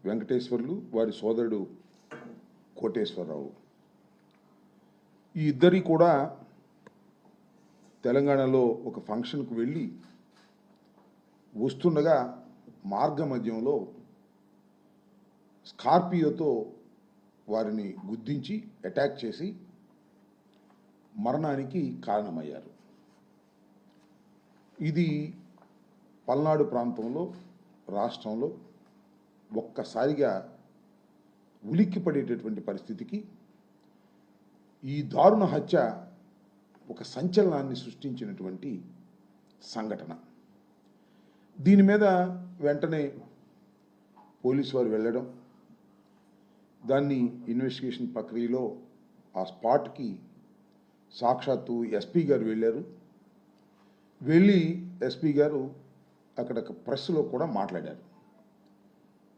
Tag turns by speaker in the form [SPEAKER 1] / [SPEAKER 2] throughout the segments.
[SPEAKER 1] వెంకటేశ్వర్లు వారి సోదరుడు కోటేశ్వరరావు ఈ ఇద్దరి కూడా తెలంగాణలో ఒక ఫంక్షన్కు వెళ్ళి వస్తుండగా మార్గ మధ్యంలో స్కార్పియోతో వారిని గుద్దించి అటాక్ చేసి మరణానికి కారణమయ్యారు. ఇది పల్నాడు ప్రాంతంలో రాష్ట్రంలో ఒక్కసారిగా ఉలిక్కిపడేటటువంటి పరిస్థితికి ఈ దారుణ హత్య ఒక సంచలనాన్ని సృష్టించినటువంటి సంఘటన. దీని మీద వెంటనే పోలీసు వారు వెళ్ళడం, దాన్ని ఇన్వెస్టిగేషన్ ప్రక్రియలో ఆ స్పాట్కి సాక్షాత్తు ఎస్పీ గారు వెళ్ళారు. వెళ్ళి ఎస్పీ గారు అక్కడ ప్రెస్లో కూడా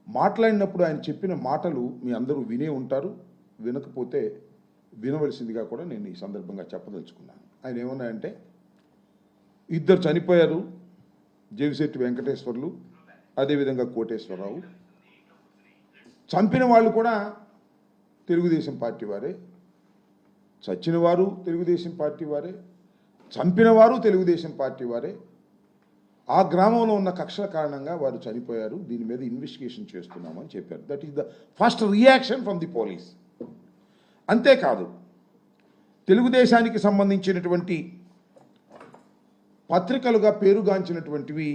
[SPEAKER 1] మాట్లాడినప్పుడు ఆయన చెప్పిన మాటలు మీ అందరూ వినే ఉంటారు. వినకపోతే వినవలసిందిగా కూడా నేను ఈ సందర్భంగా చెప్పదలుచుకున్నాను. ఆయన ఏమన్నాయంటే, ఇద్దరు చనిపోయారు, జేవిశెట్టి వెంకటేశ్వర్లు అదేవిధంగా కోటేశ్వరరావు. చంపిన వాళ్ళు కూడా తెలుగుదేశం పార్టీ వారే, చచ్చిన వారు తెలుగుదేశం పార్టీ వారే, చంపిన వారు తెలుగుదేశం పార్టీ వారే. ఆ గ్రామంలో ఉన్న కక్షల కారణంగా వారు చనిపోయారు, దీని మీద ఇన్వెస్టిగేషన్ చేస్తున్నామని చెప్పారు. That is the first reaction from the police. అంతేకాదు, తెలుగుదేశానికి సంబంధించినటువంటి పత్రికలుగా పేరుగాంచినటువంటివి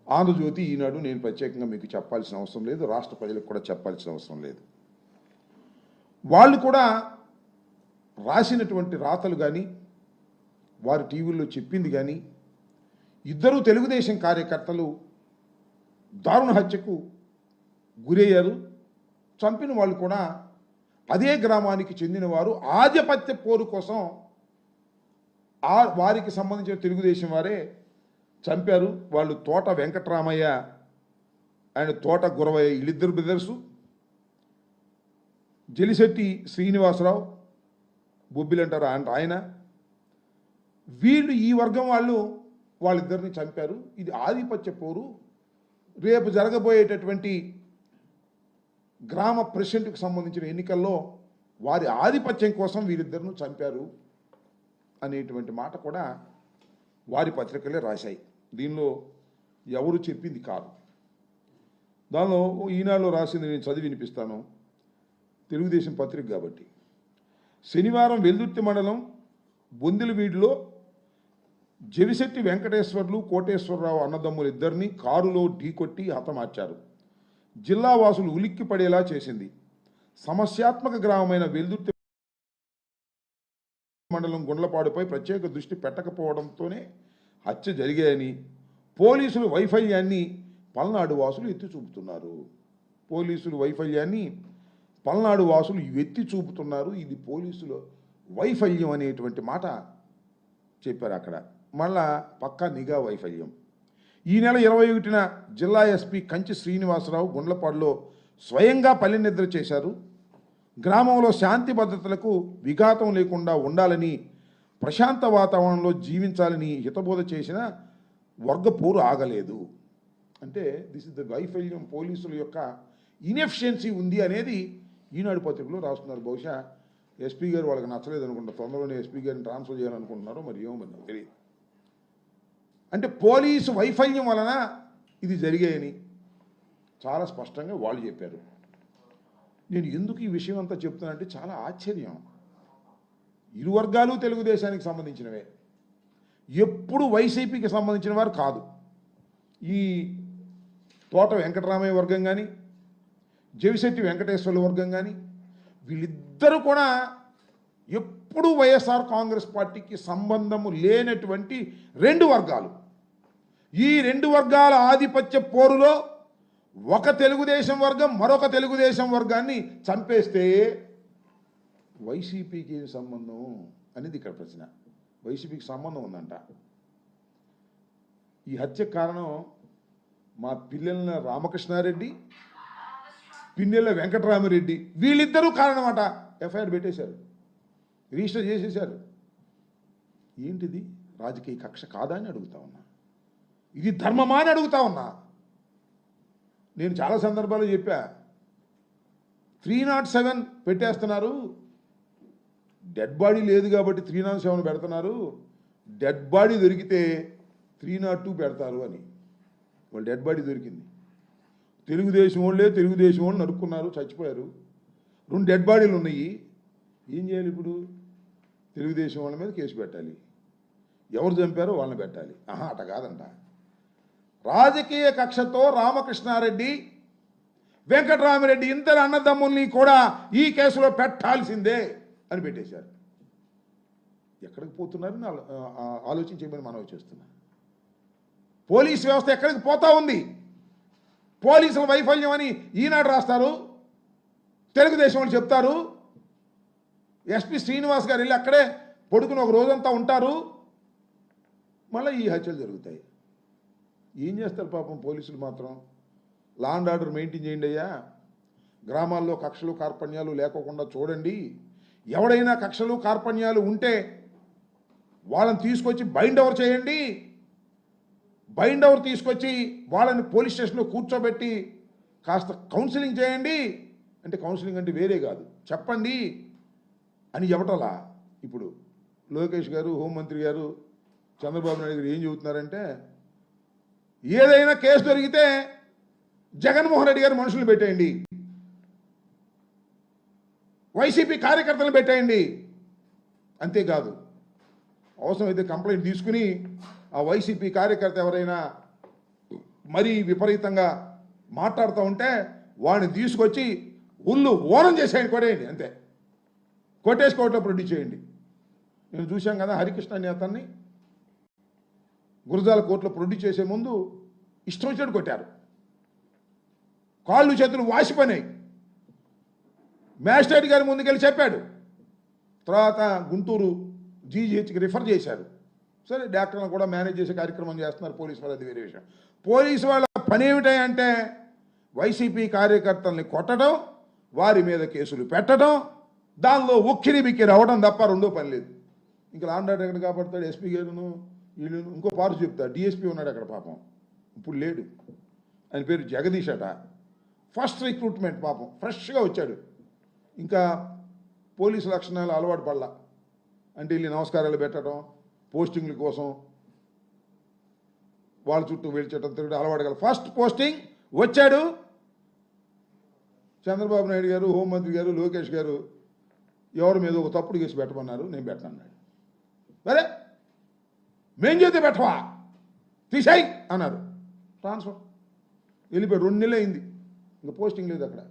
[SPEAKER 1] ఆంధ్రజ్యోతి, ఈనాడు, నేను ప్రత్యేకంగా మీకు చెప్పాల్సిన అవసరం లేదు, రాష్ట్ర ప్రజలకు కూడా చెప్పాల్సిన అవసరం లేదు. వాళ్ళు కూడా రాసినటువంటి రాతలు కానీ వారి టీవీల్లో చెప్పింది కానీ, ఇద్దరు తెలుగుదేశం కార్యకర్తలు దారుణ హత్యకు గురయ్యారు, చంపిన వాళ్ళు కూడా అదే గ్రామానికి చెందిన వారు, ఆధిపత్య పోరు కోసం వారికి సంబంధించిన తెలుగుదేశం వారే చంపారు. వాళ్ళు తోట వెంకటరామయ్య ఆయన తోట గురవయ్య, వీళ్ళిద్దరు బ్రదర్సు. జలిశెట్టి శ్రీనివాసరావు బొబ్బిలంటారు ఆయన. వీళ్ళు ఈ వర్గం వాళ్ళిద్దరిని చంపారు. ఇది ఆధిపత్య పోరు. రేపు జరగబోయేటటువంటి గ్రామ ప్రెసిడెంట్కి సంబంధించిన ఎన్నికల్లో వారి ఆధిపత్యం కోసం వీరిద్దరిని చంపారు అనేటువంటి మాట కూడా వారి పత్రికలే రాశాయి. దీనిలో ఎవరు చెప్పింది కాదు. దానిలో ఈనాడులో రాసింది నేను చదివి వినిపిస్తాను, తెలుగుదేశం పత్రిక కాబట్టి. శనివారం వెల్దుర్తి మండలం బొందిలవీడిలో జేవిశెట్టి వెంకటేశ్వర్లు కోటేశ్వరరావు అన్నదమ్ములు ఇద్దరిని కారులో ఢీకొట్టి హతమార్చారు. జిల్లా వాసులు ఉలిక్కి పడేలా చేసింది. సమస్యాత్మక గ్రామమైన వెల్దుర్తి మండలం గుండ్లపాడుపై ప్రత్యేక దృష్టి పెట్టకపోవడంతోనే హత్య జరిగాయని పోలీసుల వైఫల్యాన్ని పల్నాడు వాసులు ఎత్తి చూపుతున్నారు. ఎత్తి చూపుతున్నారు. ఇది పోలీసుల వైఫల్యం అనేటువంటి మాట చెప్పారు అక్కడ. మళ్ళా పక్కా నిఘా వైఫల్యం. ఈ నెల 21న జిల్లా ఎస్పీ కంచి శ్రీనివాసరావు గుండ్లపాడులో స్వయంగా పల్లె నిద్ర చేశారు. గ్రామంలో శాంతి భద్రతలకు విఘాతం లేకుండా ఉండాలని, ప్రశాంత వాతావరణంలో జీవించాలని హితబోధ చేసిన వర్గ పోరు ఆగలేదు. అంటే దిస్ ఇస్ ద వైఫల్యం, పోలీసుల యొక్క ఇన్ఎఫిషియన్సీ ఉంది అనేది ఈనాడు పత్రికలో రాస్తున్నారు. బహుశా ఎస్పీ గారు వాళ్ళకి నచ్చలేదు అనుకుంటా, తొందరలోనే ఎస్పీ గారిని ట్రాన్స్ఫర్ చేయాలనుకుంటున్నారో మరి ఏమో తెలియదు. అంటే పోలీసు వైఫల్యం వలన ఇది జరిగాయని చాలా స్పష్టంగా వాళ్ళు చెప్పారు. నేను ఎందుకు ఈ విషయం అంతా చెప్తున్నానంటే చాలా ఆశ్చర్యం. ఇరు వర్గాలు తెలుగుదేశానికి సంబంధించినవే, ఎప్పుడు వైసీపీకి సంబంధించిన వారు కాదు. ఈ తోట వెంకటరామయ్య వర్గం కానీ జేవిశెట్టి వెంకటేశ్వర్ల వర్గం కానీ వీళ్ళిద్దరూ కూడా ఎప్పుడు వైఎస్ఆర్ కాంగ్రెస్ పార్టీకి సంబంధము లేనటువంటి రెండు వర్గాలు. ఈ రెండు వర్గాల ఆధిపత్య పోరులో ఒక తెలుగుదేశం వర్గం మరొక తెలుగుదేశం వర్గాన్ని చంపేస్తే వైసీపీకి ఏం సంబంధం అనేది ఇక్కడ ప్రశ్న. వైసీపీకి సంబంధం ఉందంట. ఈ హత్య కారణం మా పిల్లల రామకృష్ణారెడ్డి, పిన్నెల వెంకటరామిరెడ్డి, వీళ్ళిద్దరూ కారణమట. ఎఫ్ఐఆర్ పెట్టేశారు, రిజిస్టర్ చేసేశారు. ఏంటిది? రాజకీయ కక్ష కాదా అని అడుగుతా ఉన్నా. ఇది ధర్మమా అని అడుగుతా ఉన్నా. నేను చాలా సందర్భాల్లో చెప్పా, 307 పెట్టేస్తున్నారు, డెడ్ బాడీ లేదు కాబట్టి 307 పెడుతున్నారు, డెడ్ బాడీ దొరికితే 302 పెడతారు అని. వాళ్ళు డెడ్ బాడీ దొరికింది, తెలుగుదేశం వాళ్ళు నరుక్కున్నారు, చచ్చిపోయారు. 2 డెడ్ బాడీలు ఉన్నాయి. ఏం చేయాలి ఇప్పుడు? తెలుగుదేశం వాళ్ళ మీద కేసు పెట్టాలి, ఎవరు చంపారో వాళ్ళని పెట్టాలి. అట కాదంట, రాజకీయ కక్షతో రామకృష్ణారెడ్డి, వెంకటరామిరెడ్డి ఇద్దరు అన్నదమ్ముల్ని కూడా ఈ కేసులో పెట్టాల్సిందే అని పెట్టేశారు. ఎక్కడికి పోతున్నారని ఆలోచించమని మనవి చేస్తున్నా. పోలీస్ వ్యవస్థ ఎక్కడికి పోతా ఉంది? పోలీసుల వైఫల్యం అని ఈనాడు రాస్తారు, తెలుగుదేశం వాళ్ళు చెప్తారు. ఎస్పీ శ్రీనివాస్ గారు వెళ్ళి అక్కడే పడుకుని ఒక రోజంతా ఉంటారు, మళ్ళీ ఈ హత్యలు జరుగుతాయి. ఏం చేస్తారు పాపం పోలీసులు మాత్రం? లా అండ్ ఆర్డర్ మెయింటైన్ చేయండి అయ్యా, గ్రామాల్లో కక్షలు కార్పణ్యాలు లేకోకుండా చూడండి. ఎవడైనా కక్షలు కార్పణ్యాలు ఉంటే వాళ్ళని తీసుకొచ్చి బైండ్ ఓవర్ చేయండి. బైండ్ ఓవర్ తీసుకొచ్చి వాళ్ళని పోలీస్ స్టేషన్లో కూర్చోబెట్టి కాస్త కౌన్సిలింగ్ చేయండి. అంటే కౌన్సిలింగ్ అంటే వేరే కాదు, చెప్పండి అని చెప్పటలా. ఇప్పుడు లోకేష్ గారు, హోంమంత్రి గారు, చంద్రబాబు నాయుడు గారు ఏం చెబుతున్నారంటే, ఏదైనా కేసు దొరికితే జగన్మోహన్ రెడ్డి గారు మనుషులు పెట్టేయండి, వైసీపీ కార్యకర్తలను పెట్టేయండి. అంతేకాదు, అవసరమైతే కంప్లైంట్ తీసుకుని ఆ వైసీపీ కార్యకర్త ఎవరైనా మరీ విపరీతంగా మాట్లాడుతూ ఉంటే వాడిని తీసుకొచ్చి ఉల్లు ఓనం చేసేయండి, కొట్టేయండి. అంతే, కొట్టేసి కోర్టులో ప్రొడ్యూస్ చేయండి. నేను చూశాం కదా హరికృష్ణ అనే అతన్ని గురజాల కోర్టులో ప్రొడ్యూస్ చేసే ముందు ఇష్టం వచ్చినట్టు కొట్టారు, కాళ్ళు చేతులు వాసిపోయినాయి. మ్యాజిస్ట్రేట్ గారి ముందుకెళ్ళి చెప్పాడు, తర్వాత గుంటూరు జీజీహెచ్కి రిఫర్ చేశారు. సరే, డాక్టర్లను కూడా మేనేజ్ చేసే కార్యక్రమం చేస్తున్నారు పోలీసు వాళ్ళు, అది వేరే విషయం. పోలీసు వాళ్ళ పని ఏమిటంటే వైసీపీ కార్యకర్తల్ని కొట్టడం, వారి మీద కేసులు పెట్టడం, దానిలో ఉక్కిరి బిక్కిరి అవ్వడం తప్ప రెండో పని లేదు. ఇంకా లాండ్ ఆర్డర్ ఎక్కడ కాపాడుతాడు? ఎస్పీ గారును వీళ్ళు ఇంకో పారు చెప్తాడు. డిఎస్పీ ఉన్నాడు అక్కడ పాపం, ఇప్పుడు లేడు. ఆయన పేరు జగదీష్ అట. ఫస్ట్ రిక్రూట్మెంట్ పాపం, ఫ్రెష్గా వచ్చాడు. ఇంకా పోలీసు లక్షణాలు అలవాటు పడలా. అంటే వీళ్ళు నమస్కారాలు పెట్టడం, పోస్టింగ్ల కోసం వాళ్ళ చుట్టూ వెళ్ళచడం తిరగడం అలవాటు కదా. ఫస్ట్ పోస్టింగ్ వచ్చాడు. చంద్రబాబు నాయుడు గారు, హోంమంత్రి గారు, లోకేష్ గారు ఎవరి మీద ఒక తప్పుడు కేసు పెట్టమన్నారు, నేను పెట్టనన్నాడు. సరే, మేం చేస్తే పెట్టవా, తీసాయి అన్నారు. ట్రాన్స్ఫర్ వెళ్ళిపోయి 2 నెలలు అయింది, ఇంకా పోస్టింగ్ లేదు అక్కడ,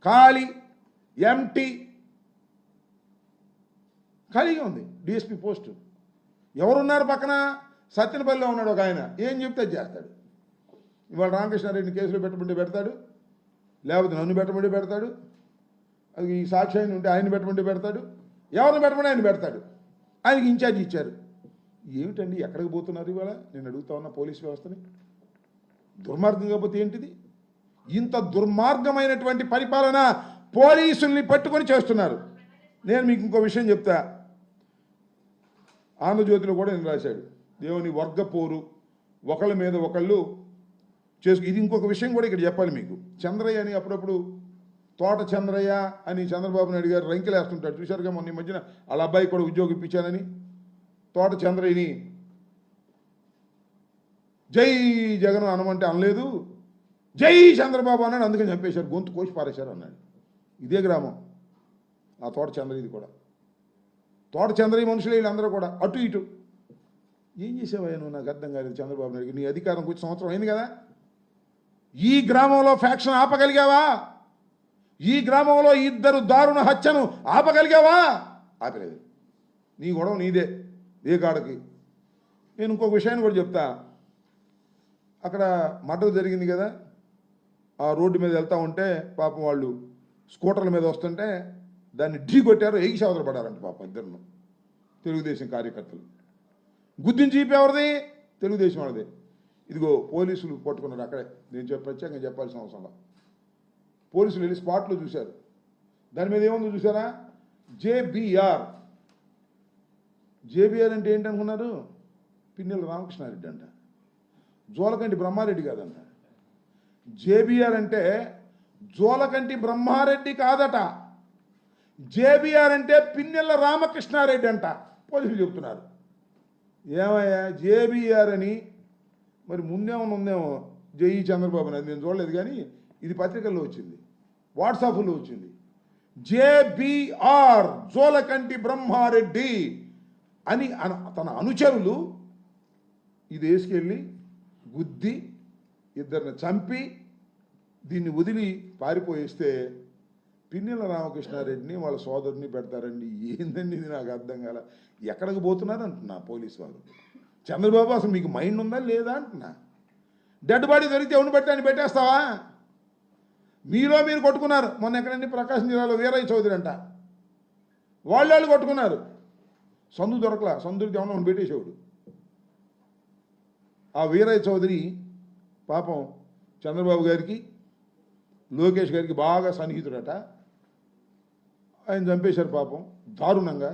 [SPEAKER 1] ఖాళీ ఎంటీ ఖాళీగా ఉంది డిఎస్పీ పోస్టు. ఎవరున్నారు పక్కన? సత్యనపల్లిలో ఉన్నాడు ఒక ఆయన, ఏం చెప్తే చేస్తాడు. ఇవాళ రామకృష్ణారెడ్డిని కేసులో పెట్టమంటే పెడతాడు, లేకపోతే నన్ను పెట్టమంటే పెడతాడు, అది ఈ సాక్షి ఆయన ఉంటే ఆయన పెట్టమంటే పెడతాడు, ఎవరిని పెట్టమంటే ఆయన పెడతాడు. ఆయనకి ఇన్ఛార్జ్ ఇచ్చారు. ఏమిటండి, ఎక్కడికి పోతున్నారు ఇవాళ? నేను అడుగుతా ఉన్నా పోలీస్ వ్యవస్థని. దుర్మార్గం కాకపోతే ఏంటిది? ఇంత దుర్మార్గమైనటువంటి పరిపాలన పోలీసుల్ని పట్టుకొని చేస్తున్నారు. నేను మీకు ఇంకో విషయం చెప్తా, ఆంధ్రజ్యోతిలో కూడా నేను రాశాడు, దేవుని వర్గపోరు, ఒకళ్ళ మీద ఒకళ్ళు ఇది ఇంకొక విషయం కూడా ఇక్కడ చెప్పాలి మీకు. చంద్రయ్య అని అప్పుడప్పుడు తోట చంద్రయ్య అని చంద్రబాబు నాయుడు గారు రంకెలేస్తుంటాడు, చూశారుగా. మొన్న ఈ మధ్యన వాళ్ళ అబ్బాయి కూడా ఉద్యోగం ఇప్పించానని తోట చంద్రయ్యని జై జగన్ అనమంటే అనలేదు, జై చంద్రబాబు అన్నాడు, అందుకని చంపేశారు, గొంతు కోసి పారేశారు అన్నాడు. ఇదే గ్రామం ఆ తోట చంద్రయ్యది కూడా. తోట చంద్రయ్య మనుషులే వీళ్ళందరూ కూడా, అటు ఇటు. ఏం చేసావయ్యా నువ్వు? నాకు అర్థం కాలేదు. చంద్రబాబు నాయుడు నీ అధికారం కొంచెం సంవత్సరం అయింది కదా, ఈ గ్రామంలో ఫ్యాక్షన్ ఆపగలిగావా? ఈ గ్రామంలో 2 దారుణ హత్యను ఆపగలిగావా? ఆపలేదు. నీ గొడవ నీదే, ఏ కాడకి. నేను ఇంకొక విషయాన్ని కూడా చెప్తా. అక్కడ మర్డర్ జరిగింది కదా, ఆ రోడ్డు మీద వెళ్తూ ఉంటే పాపం వాళ్ళు స్కూటర్ల మీద వస్తుంటే దాన్ని ఢీ కొట్టారు, ఎగిసి అవతల పడారంట పాపం ఇద్దరును. తెలుగుదేశం కార్యకర్తలు గుద్దించి ఎవరిది? తెలుగుదేశం వాళ్ళది. ఇదిగో పోలీసులు పట్టుకున్నారు అక్కడే. నేను ప్రత్యేకంగా చెప్పాల్సిన అవసరం. పోలీసులు వెళ్ళి స్పాట్లో చూశారు. దాని మీద ఏముందో చూసారా? జేబీఆర్. జేబీఆర్ అంటే ఏంటనుకున్నారు? పిన్నెల రామకృష్ణారెడ్డి అంట, జోలకంటి బ్రహ్మారెడ్డి కాదంట. జేబీఆర్ అంటే జోలకంటి బ్రహ్మారెడ్డి కాదట, జేబీఆర్ అంటే పిన్నెల రామకృష్ణారెడ్డి అంట. పోలీసులు చెబుతున్నారు. ఏమయ్యా జేబీఆర్ అని మరి ముందేమన్నా ఉందేమో, జేఈ చంద్రబాబు నాయుడు, నేను చూడలేదు కానీ ఇది పత్రికల్లో వచ్చింది, వాట్సాప్లో వచ్చింది. జేబీఆర్ జోలకంటి బ్రహ్మారెడ్డి అని తన అనుచరులు ఇది వేసుకెళ్ళి గుద్ది ఇద్దరిని చంపి దీన్ని వదిలి పారిపోయిస్తే పిన్నెల రామకృష్ణారెడ్డిని వాళ్ళ సోదరుని పెడతారండి. ఏందండి ఇది, నాకు అర్థం కాల. ఎక్కడికి పోతున్నారు అంటున్నా పోలీసు వాళ్ళు. చంద్రబాబు అసలు మీకు మైండ్ ఉందా లేదా అంటున్నా. డెడ్ బాడీ దొరికితే ఎవరిని పెట్టి అని పెట్టేస్తావా? మీలో మీరు కొట్టుకున్నారు. మొన్న ఎక్కడండి ప్రకాశం జిల్లాలో వీరయ్య చౌదరి అంట, వాళ్ళు కొట్టుకున్నారు. సందు దొరకలా, సందుకి ఏమన్నా పెట్టేసేవాడు. ఆ వీరయ్య చౌదరి పాపం చంద్రబాబు గారికి లోకేష్ గారికి బాగా సన్నిహితుడట. ఆయన చంపేశారు పాపం దారుణంగా.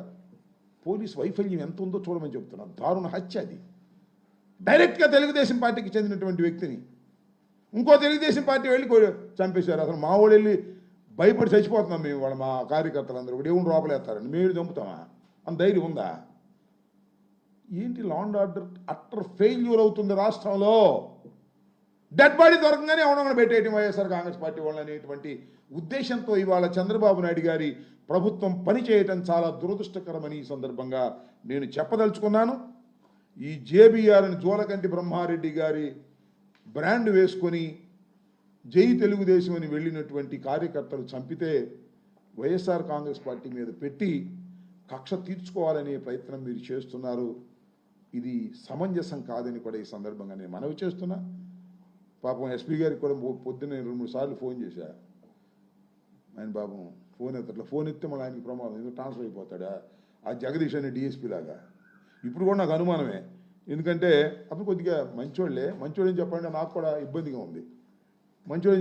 [SPEAKER 1] పోలీస్ వైఫల్యం ఎంత ఉందో చూడమని చెప్తున్నారు. దారుణ హత్య అది. డైరెక్ట్గా తెలుగుదేశం పార్టీకి చెందినటువంటి వ్యక్తిని ఇంకో తెలుగుదేశం పార్టీ వెళ్ళి చంపేశారు. అసలు మా వాళ్ళు వెళ్ళి భయపడి చచ్చిపోతున్నాం మేము, వాళ్ళ మా కార్యకర్తలందరూ కూడా ఏమి లోపలేస్తారండి, మేము చంపుతామా అంత ధైర్యం ఉందా? ఏంటి law and order utter failure అవుతుంది రాష్ట్రంలో. డెడ్ బాడీ దొరకగానే ఎవడొకడు పెట్టేయటం వైఎస్ఆర్ కాంగ్రెస్ పార్టీ వాళ్ళు అనేటువంటి ఉద్దేశంతో ఇవాళ చంద్రబాబు నాయుడు గారి ప్రభుత్వం పనిచేయటం చాలా దురదృష్టకరమని ఈ సందర్భంగా నేను చెప్పదలుచుకున్నాను. ఈ జేబీఆర్ని జోలకంటి బ్రహ్మారెడ్డి గారి బ్రాండ్ వేసుకొని జై తెలుగుదేశం అని వెళ్ళినటువంటి కార్యకర్తలు చంపితే వైఎస్ఆర్ కాంగ్రెస్ పార్టీ మీద పెట్టి కక్ష తీర్చుకోవాలనే ప్రయత్నం మీరు చేస్తున్నారు. ఇది సమంజసం కాదని కూడా ఈ సందర్భంగా నేను మనవి చేస్తున్నా. పాపం ఎస్పీ గారికి కూడా పొద్దున్నే 2-3 సార్లు ఫోన్ చేశా. ఆయన పాపం ఫోన్ ఎత్తట్లా. ఫోన్ ఎత్తే మళ్ళీ ఆయనకి ప్రమాదం, ఎందుకు ట్రాన్స్ఫర్ అయిపోతాడా ఆ జగదీష్ అనే డిఎస్పీ లాగా. ఇప్పుడు కూడా నాకు అనుమానమే, ఎందుకంటే అతను కొద్దిగా మంచోళ్ళే. మంచోళ్ళని చెప్పండి నాకు కూడా ఇబ్బందిగా ఉంది. మంచోళ్ళని